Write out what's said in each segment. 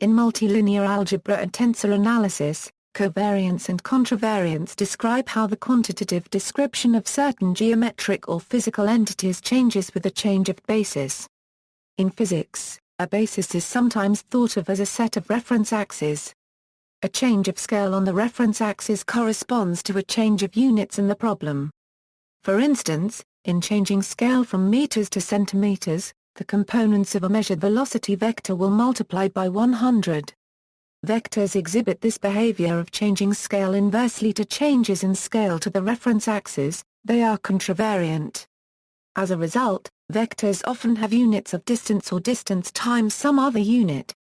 In multilinear algebra and tensor analysis, covariance and contravariance describe how the quantitative description of certain geometric or physical entities changes with a change of basis. In physics, a basis is sometimes thought of as a set of reference axes. A change of scale on the reference axis corresponds to a change of units in the problem. For instance, in changing scale from meters to centimeters, the components of a measured velocity vector will multiply by 100. Vectors exhibit this behavior of changing scale inversely to changes in scale to the reference axis. They are contravariant. As a result, vectors often have units of distance or distance times some other unit.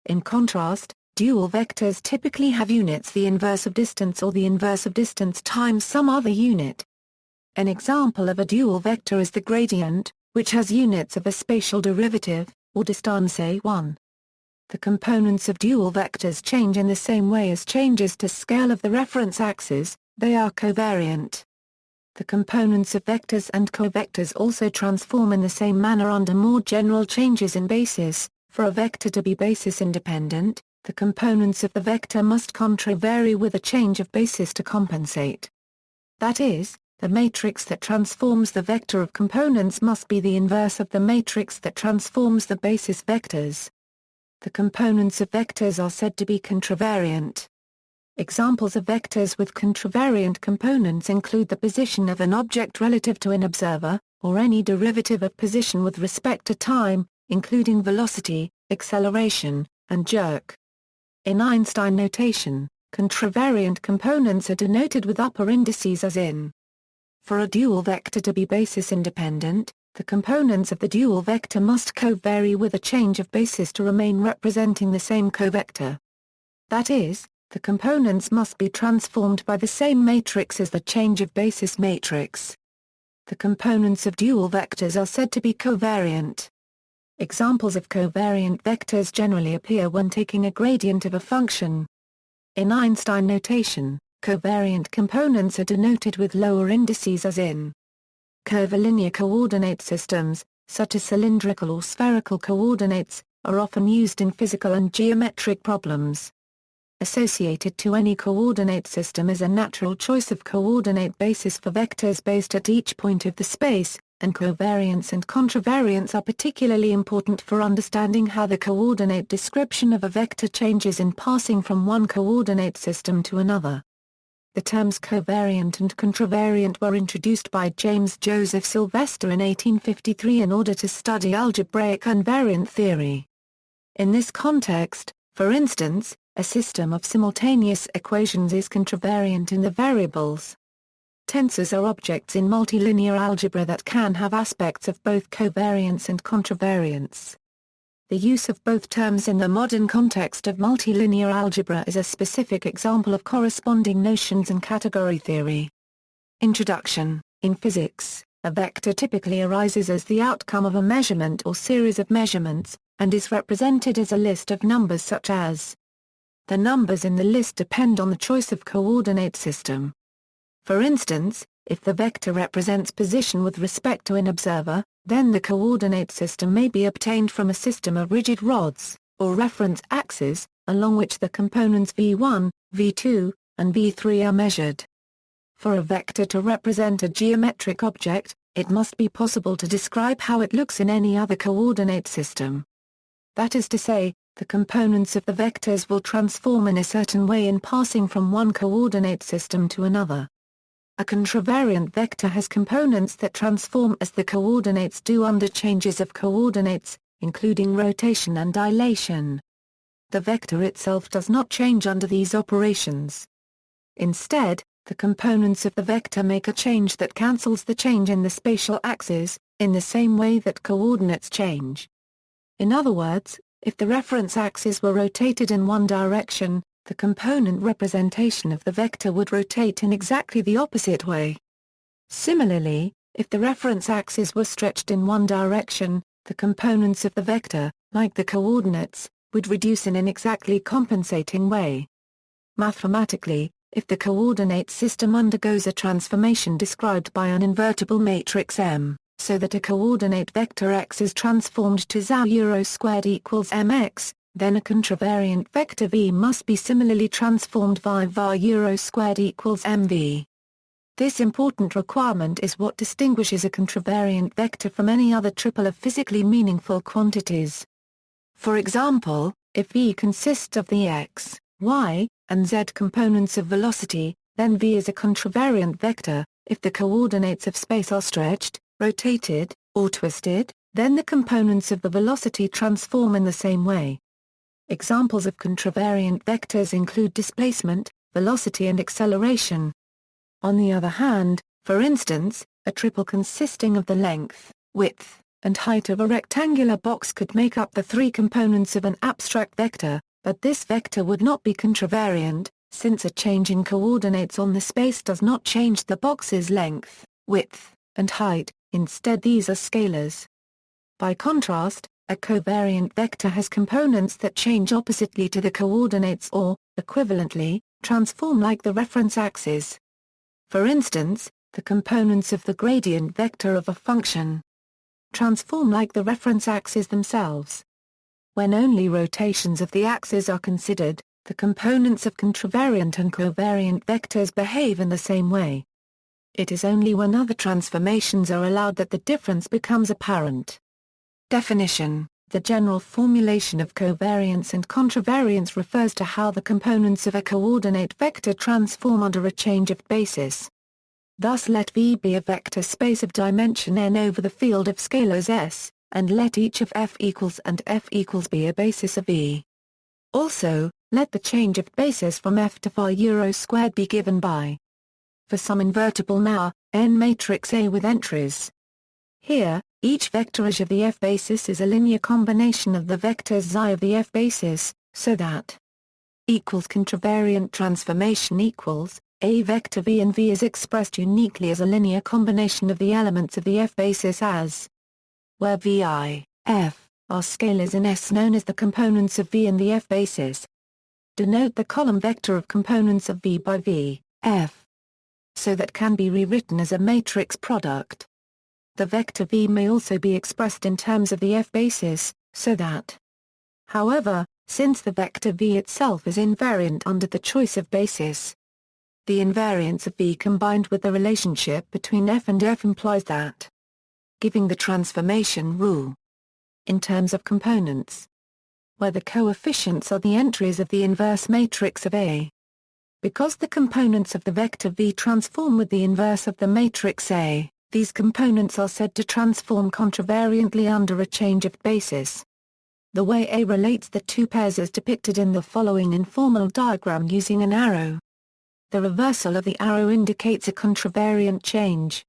In contrast, dual vectors typically have units the inverse of distance or the inverse of distance times some other unit. An example of a dual vector is the gradient, which has units of a spatial derivative, or distance 1. The components of dual vectors change in the same way as changes to scale of the reference axis. They are covariant. The components of vectors and covectors also transform in the same manner under more general changes in basis. For a vector to be basis independent, the components of the vector must contravary with a change of basis to compensate. That is, the matrix that transforms the vector of components must be the inverse of the matrix that transforms the basis vectors. The components of vectors are said to be contravariant. Examples of vectors with contravariant components include the position of an object relative to an observer, or any derivative of position with respect to time, including velocity, acceleration, and jerk. In Einstein notation, contravariant components are denoted with upper indices as in. For a dual vector to be basis independent, the components of the dual vector must covary with a change of basis to remain representing the same covector. That is, the components must be transformed by the same matrix as the change of basis matrix. The components of dual vectors are said to be covariant. Examples of covariant vectors generally appear when taking a gradient of a function. In Einstein notation, covariant components are denoted with lower indices as in. Curvilinear coordinate systems, such as cylindrical or spherical coordinates, are often used in physical and geometric problems. Associated to any coordinate system is a natural choice of coordinate basis for vectors based at each point of the space, and covariance and contravariance are particularly important for understanding how the coordinate description of a vector changes in passing from one coordinate system to another. The terms covariant and contravariant were introduced by James Joseph Sylvester in 1853 in order to study algebraic invariant theory. In this context, for instance, a system of simultaneous equations is contravariant in the variables. Tensors are objects in multilinear algebra that can have aspects of both covariance and contravariance. The use of both terms in the modern context of multilinear algebra is a specific example of corresponding notions in category theory. Introduction. In physics, a vector typically arises as the outcome of a measurement or series of measurements, and is represented as a list of numbers such as. The numbers in the list depend on the choice of coordinate system. For instance, if the vector represents position with respect to an observer, then the coordinate system may be obtained from a system of rigid rods, or reference axes, along which the components v1, v2, and v3 are measured. For a vector to represent a geometric object, it must be possible to describe how it looks in any other coordinate system. That is to say, the components of the vectors will transform in a certain way in passing from one coordinate system to another. A contravariant vector has components that transform as the coordinates do under changes of coordinates, including rotation and dilation. The vector itself does not change under these operations. Instead, the components of the vector make a change that cancels the change in the spatial axis, in the same way that coordinates change. In other words, if the reference axis were rotated in one direction, the component representation of the vector would rotate in exactly the opposite way. Similarly, if the reference axis were stretched in one direction, the components of the vector, like the coordinates, would reduce in an exactly compensating way. Mathematically, if the coordinate system undergoes a transformation described by an invertible matrix M, so that a coordinate vector x is transformed to zao euro squared equals mx, then a contravariant vector v must be similarly transformed via var euro squared equals mv. This important requirement is what distinguishes a contravariant vector from any other triple of physically meaningful quantities. For example, if v consists of the x, y, and z components of velocity, then v is a contravariant vector. If the coordinates of space are stretched, rotated, or twisted, then the components of the velocity transform in the same way. Examples of contravariant vectors include displacement, velocity and acceleration. On the other hand, for instance, a triple consisting of the length, width, and height of a rectangular box could make up the three components of an abstract vector, but this vector would not be contravariant, since a change in coordinates on the space does not change the box's length, width, and height, instead these are scalars. By contrast, a covariant vector has components that change oppositely to the coordinates or, equivalently, transform like the reference axes. For instance, the components of the gradient vector of a function transform like the reference axes themselves. When only rotations of the axes are considered, the components of contravariant and covariant vectors behave in the same way. It is only when other transformations are allowed that the difference becomes apparent. Definition: the general formulation of covariance and contravariance refers to how the components of a coordinate vector transform under a change of basis. Thus let V be a vector space of dimension n over the field of scalars S, and let each of F equals and F equals be a basis of V. Also, let the change of basis from F to var euro squared be given by, for some invertible now, n matrix A with entries. Here, each vectorage of the F basis is a linear combination of the vectors xi of the F basis, so that equals contravariant transformation equals A vector V, and V is expressed uniquely as a linear combination of the elements of the F basis as, where Vi, F, are scalars in S known as the components of V in the F basis. Denote the column vector of components of V by V, F, so that can be rewritten as a matrix product. The vector V may also be expressed in terms of the F basis, so that, however, since the vector V itself is invariant under the choice of basis, the invariance of V combined with the relationship between F and F implies that, giving the transformation rule in terms of components, where the coefficients are the entries of the inverse matrix of A. Because the components of the vector V transform with the inverse of the matrix A, these components are said to transform contravariantly under a change of basis. The way A relates the two pairs is depicted in the following informal diagram using an arrow. The reversal of the arrow indicates a contravariant change.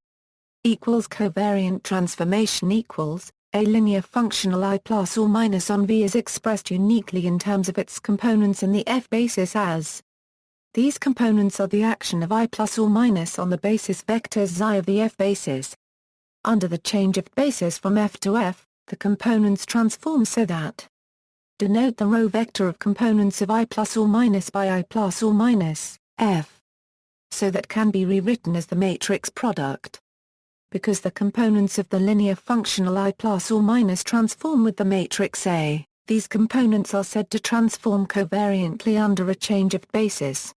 Equals covariant transformation equals a linear functional I plus or minus on V is expressed uniquely in terms of its components in the F basis as, these components are the action of I plus or minus on the basis vectors xi of the F basis. Under the change of basis from F to F, the components transform so that, denote the row vector of components of I plus or minus by I plus or minus, F, so that can be rewritten as the matrix product. Because the components of the linear functional I plus or minus transform with the matrix A, these components are said to transform covariantly under a change of basis.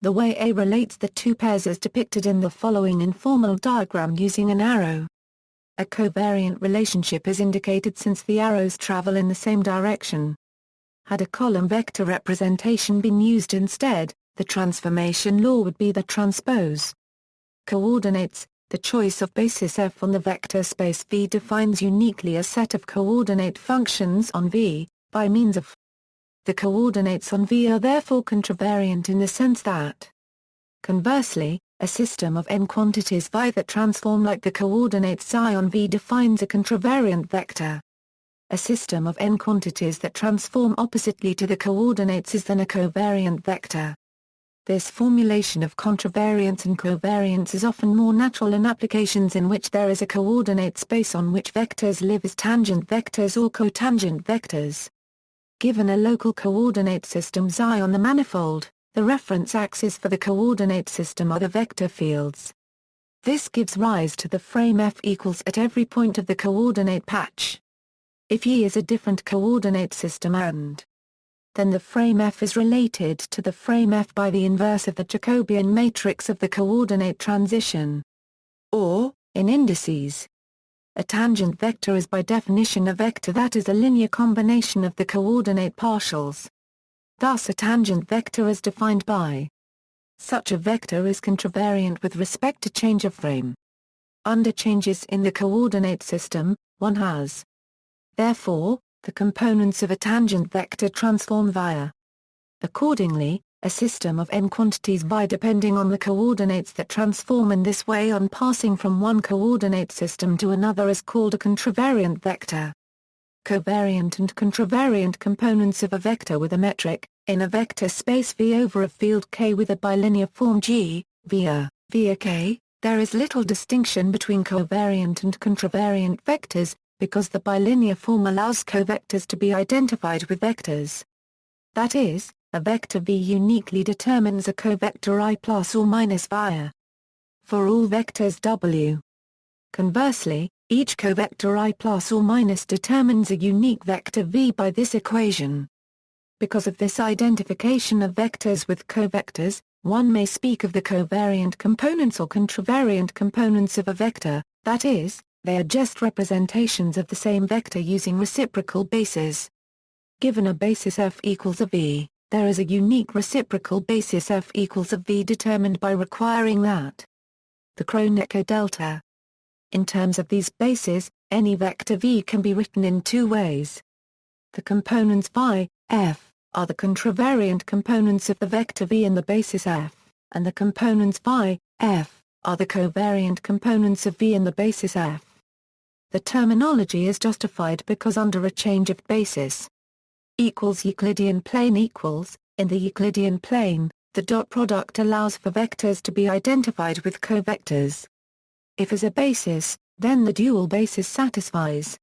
The way A relates the two pairs is depicted in the following informal diagram using an arrow. A covariant relationship is indicated since the arrows travel in the same direction. Had a column vector representation been used instead, the transformation law would be the transpose. Coordinates: the choice of basis F on the vector space V defines uniquely a set of coordinate functions on V, by means of. The coordinates on V are therefore contravariant in the sense that, conversely, a system of n quantities phi that transform like the coordinates psi on V defines a contravariant vector. A system of n quantities that transform oppositely to the coordinates is then a covariant vector. This formulation of contravariance and covariance is often more natural in applications in which there is a coordinate space on which vectors live as tangent vectors or cotangent vectors. Given a local coordinate system xi on the manifold, the reference axes for the coordinate system are the vector fields. This gives rise to the frame F equals at every point of the coordinate patch. If Y is a different coordinate system and then the frame F is related to the frame F by the inverse of the Jacobian matrix of the coordinate transition. Or, in indices, a tangent vector is by definition a vector that is a linear combination of the coordinate partials. Thus a tangent vector is defined by: such a vector is contravariant with respect to change of frame. Under changes in the coordinate system, one has. Therefore, the components of a tangent vector transform via. Accordingly, a system of n quantities y depending on the coordinates that transform in this way on passing from one coordinate system to another is called a contravariant vector. Covariant and contravariant components of a vector with a metric, in a vector space V over a field K with a bilinear form G, via K, there is little distinction between covariant and contravariant vectors, because the bilinear form allows covectors to be identified with vectors. That is, a vector V uniquely determines a covector I plus or minus via. For all vectors W. Conversely, each covector I plus or minus determines a unique vector V by this equation. Because of this identification of vectors with covectors, one may speak of the covariant components or contravariant components of a vector, that is, they are just representations of the same vector using reciprocal bases. Given a basis f equals a V, there is a unique reciprocal basis f equals a V determined by requiring that the Kronecker delta. In terms of these bases, any vector V can be written in two ways. The components phi, f, are the contravariant components of the vector V in the basis f, and the components phi, f, are the covariant components of V in the basis f. The terminology is justified because under a change of basis equals Euclidean plane equals, in the Euclidean plane, the dot product allows for vectors to be identified with covectors. If as a basis, then the dual basis satisfies.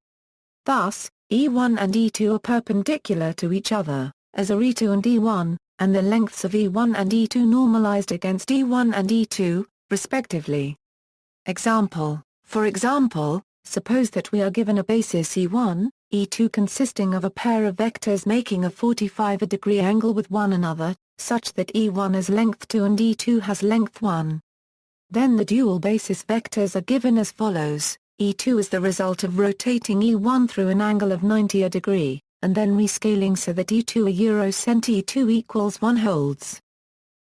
Thus, E1 and E2 are perpendicular to each other, as are E2 and E1, and the lengths of E1 and E2 normalized against E1 and E2, respectively. Example: for example, suppose that we are given a basis E1, E2 consisting of a pair of vectors making a 45-degree angle with one another, such that E1 has length 2 and E2 has length 1. Then the dual basis vectors are given as follows: E2 is the result of rotating E1 through an angle of 90 degree, and then rescaling so that E2 a cent E2 equals 1 holds.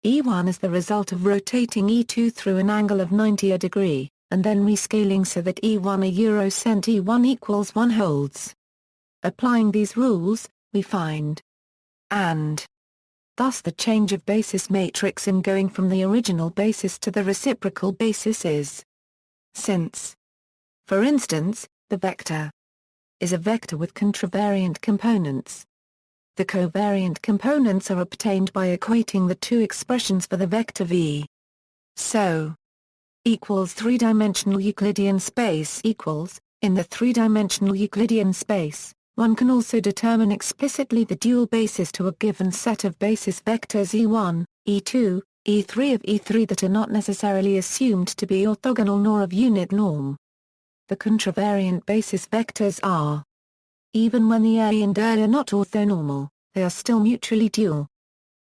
E1 is the result of rotating E2 through an angle of 90 degree, and then rescaling so that E1 a cent E1 equals 1 holds. Applying these rules, we find and. Thus the change of basis matrix in going from the original basis to the reciprocal basis is since, for instance, the vector is a vector with contravariant components. The covariant components are obtained by equating the two expressions for the vector V. So, equals three-dimensional Euclidean space equals, in the three-dimensional Euclidean space, one can also determine explicitly the dual basis to a given set of basis vectors E1, E2, E3 of E3 that are not necessarily assumed to be orthogonal nor of unit norm. The contravariant basis vectors are. Even when the A and A are not orthonormal, they are still mutually dual.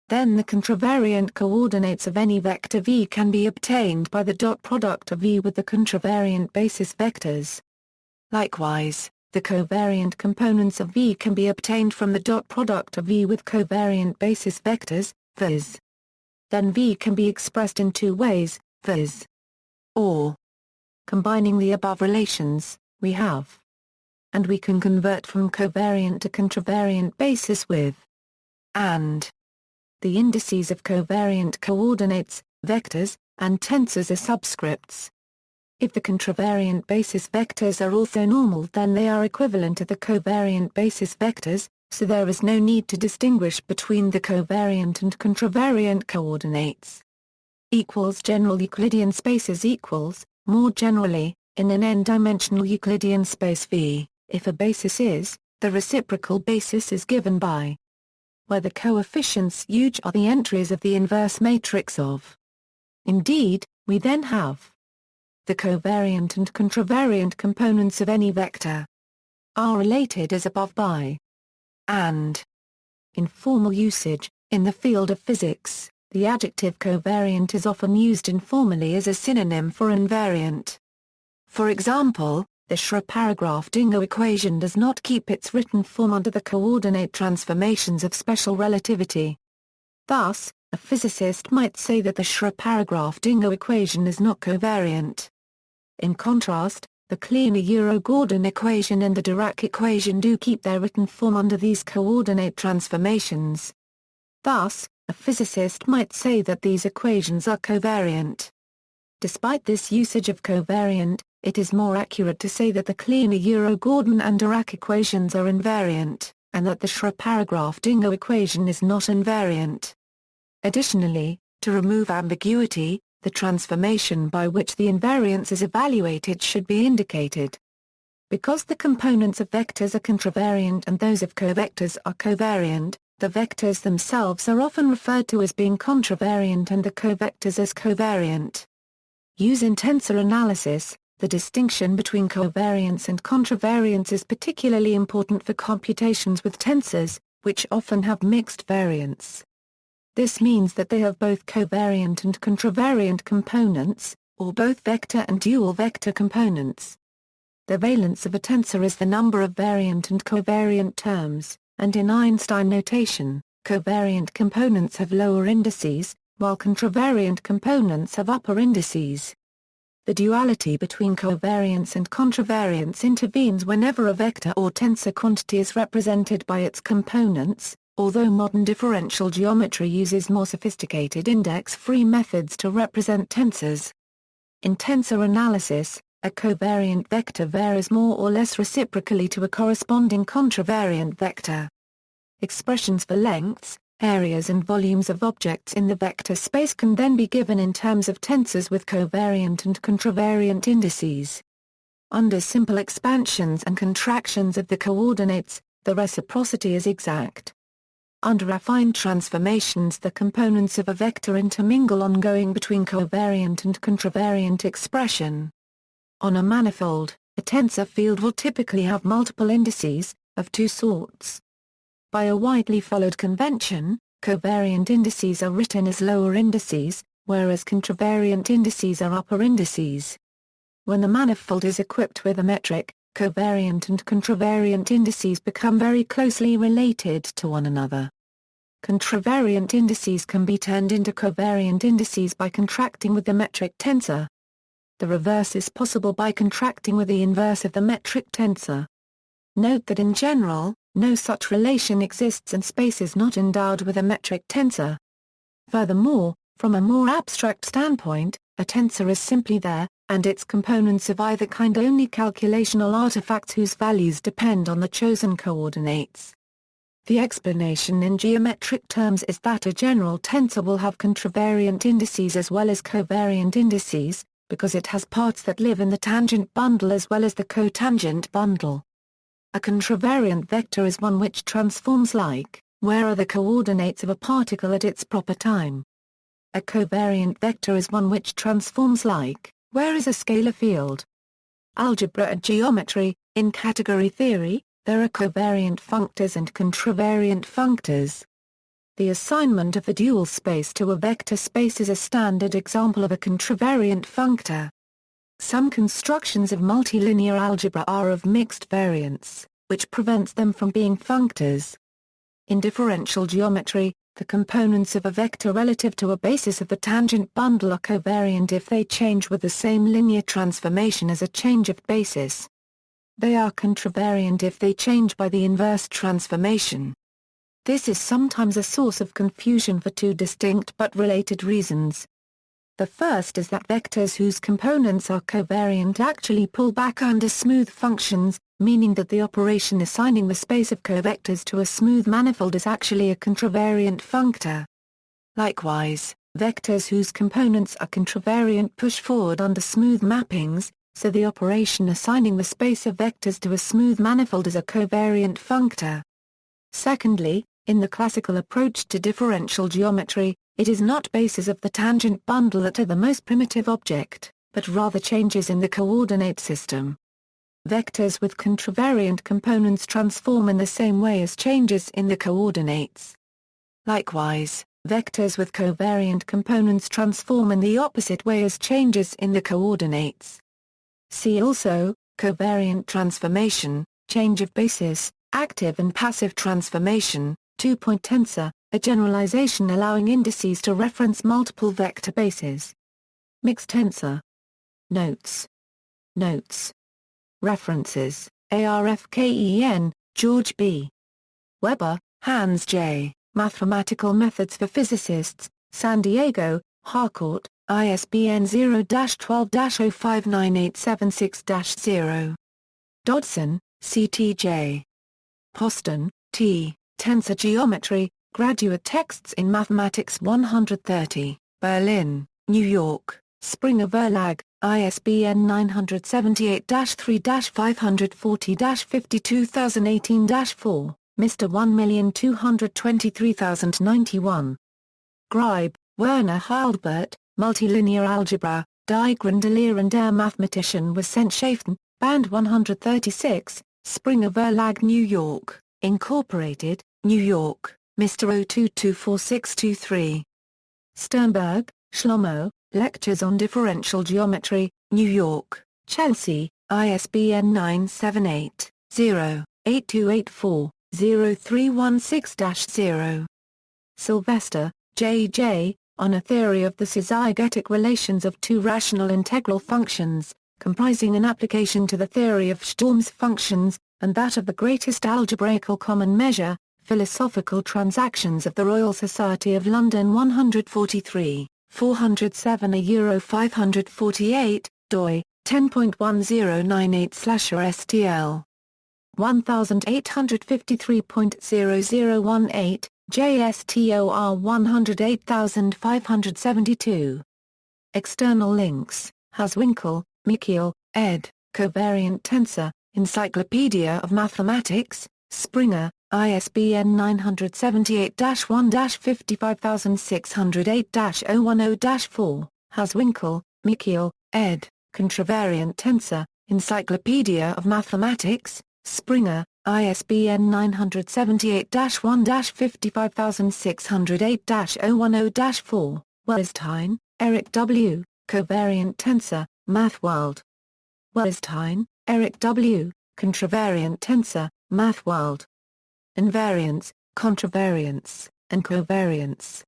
Then the contravariant coordinates of any vector V can be obtained by the dot product of V with the contravariant basis vectors. Likewise, the covariant components of V can be obtained from the dot product of V with covariant basis vectors, viz. Then V can be expressed in two ways, viz. Or. Combining the above relations, we have. And we can convert from covariant to contravariant basis with and. The indices of covariant coordinates, vectors, and tensors are subscripts. If the contravariant basis vectors are orthonormal, then they are equivalent to the covariant basis vectors, so there is no need to distinguish between the covariant and contravariant coordinates. General Euclidean spaces equals, more generally, in an n-dimensional Euclidean space V, if a basis is, the reciprocal basis is given by where the coefficients huge are the entries of the inverse matrix of. Indeed, we then have the covariant and contravariant components of any vector are related as above by and. In formal usage, in the field of physics, the adjective covariant is often used informally as a synonym for invariant. For example, the Schrödinger equation does not keep its written form under the coordinate transformations of special relativity. Thus, a physicist might say that the Schrödinger equation is not covariant. In contrast, the Kleene-Gordon equation and the Dirac equation do keep their written form under these coordinate transformations. Thus, a physicist might say that these equations are covariant. Despite this usage of covariant, it is more accurate to say that the Kleene-Gordon and Dirac equations are invariant, and that the Schrödinger equation is not invariant. Additionally, to remove ambiguity, the transformation by which the invariance is evaluated should be indicated. Because the components of vectors are contravariant and those of covectors are covariant, the vectors themselves are often referred to as being contravariant and the covectors as covariant. Used in tensor analysis, the distinction between covariance and contravariance is particularly important for computations with tensors, which often have mixed variance. This means that they have both covariant and contravariant components, or both vector and dual vector components. The valence of a tensor is the number of variant and covariant terms, and in Einstein notation, covariant components have lower indices, while contravariant components have upper indices. The duality between covariance and contravariance intervenes whenever a vector or tensor quantity is represented by its components, although modern differential geometry uses more sophisticated index-free methods to represent tensors. In tensor analysis, a covariant vector varies more or less reciprocally to a corresponding contravariant vector. Expressions for lengths, areas and volumes of objects in the vector space can then be given in terms of tensors with covariant and contravariant indices. Under simple expansions and contractions of the coordinates, the reciprocity is exact. Under affine transformations, the components of a vector intermingle ongoing between covariant and contravariant expression. On a manifold, a tensor field will typically have multiple indices, of two sorts. By a widely followed convention, covariant indices are written as lower indices, whereas contravariant indices are upper indices. When the manifold is equipped with a metric, covariant and contravariant indices become very closely related to one another. Contravariant indices can be turned into covariant indices by contracting with the metric tensor. The reverse is possible by contracting with the inverse of the metric tensor. Note that in general, no such relation exists and space is not endowed with a metric tensor. Furthermore, from a more abstract standpoint, a tensor is simply there, and its components of either kind only calculational artifacts whose values depend on the chosen coordinates. The explanation in geometric terms is that a general tensor will have contravariant indices as well as covariant indices, because it has parts that live in the tangent bundle as well as the cotangent bundle. A contravariant vector is one which transforms like, where are the coordinates of a particle at its proper time. A covariant vector is one which transforms like, where is a scalar field. Algebra and geometry. In category theory, there are covariant functors and contravariant functors. The assignment of the dual space to a vector space is a standard example of a contravariant functor. Some constructions of multilinear algebra are of mixed variance, which prevents them from being functors. In differential geometry, the components of a vector relative to a basis of the tangent bundle are covariant if they change with the same linear transformation as a change of basis. They are contravariant if they change by the inverse transformation. This is sometimes a source of confusion for two distinct but related reasons. The first is that vectors whose components are covariant actually pull back under smooth functions, meaning that the operation assigning the space of covectors to a smooth manifold is actually a contravariant functor. Likewise, vectors whose components are contravariant push forward under smooth mappings, so the operation assigning the space of vectors to a smooth manifold is a covariant functor. Secondly, in the classical approach to differential geometry, it is not bases of the tangent bundle that are the most primitive object, but rather changes in the coordinate system. Vectors with contravariant components transform in the same way as changes in the coordinates. Likewise, vectors with covariant components transform in the opposite way as changes in the coordinates. See also, covariant transformation, change of basis, active and passive transformation, two-point tensor, a generalization allowing indices to reference multiple vector bases. Mixed tensor. Notes. References, ARFKEN, George B. Weber, Hans J., Mathematical Methods for Physicists, San Diego, Harcourt, ISBN 0-12-059876-0. Dodson, C.T.J. Poston, T., Tensor Geometry, Graduate Texts in Mathematics 130, Berlin, New York, Springer Verlag, ISBN 978-3-540-52018-4, Mr. 1223091. Greib, Werner Hildbert, Multilinear Algebra, Die Grandelier und der Mathematischen Wissenschaften, Band 136, Springer Verlag New York, Incorporated, New York, Mr. 02246223. Sternberg, Shlomo, Lectures on Differential Geometry, New York, Chelsea, ISBN 978-0-8284-0316-0. Sylvester, J.J., On a Theory of the Syzygetic Relations of Two Rational Integral Functions, comprising an application to the theory of Sturm's functions, and that of the greatest algebraical common measure, Philosophical Transactions of the Royal Society of London 143. 407 Euro 548, doi, 10.1098/STL. 1853.0018, JSTOR 108572. External links, Haswinkel, Michiel, ed., Covariant Tensor, Encyclopedia of Mathematics, Springer, ISBN 978-1-55608-010-4, Haswinkel, Michiel, ed., Contravariant Tensor, Encyclopedia of Mathematics, Springer, ISBN 978-1-55608-010-4, Weierstein, Eric W., Covariant Tensor, MathWorld. Weierstein, Eric W., Contravariant Tensor, MathWorld. Invariance, contravariance, and covariance.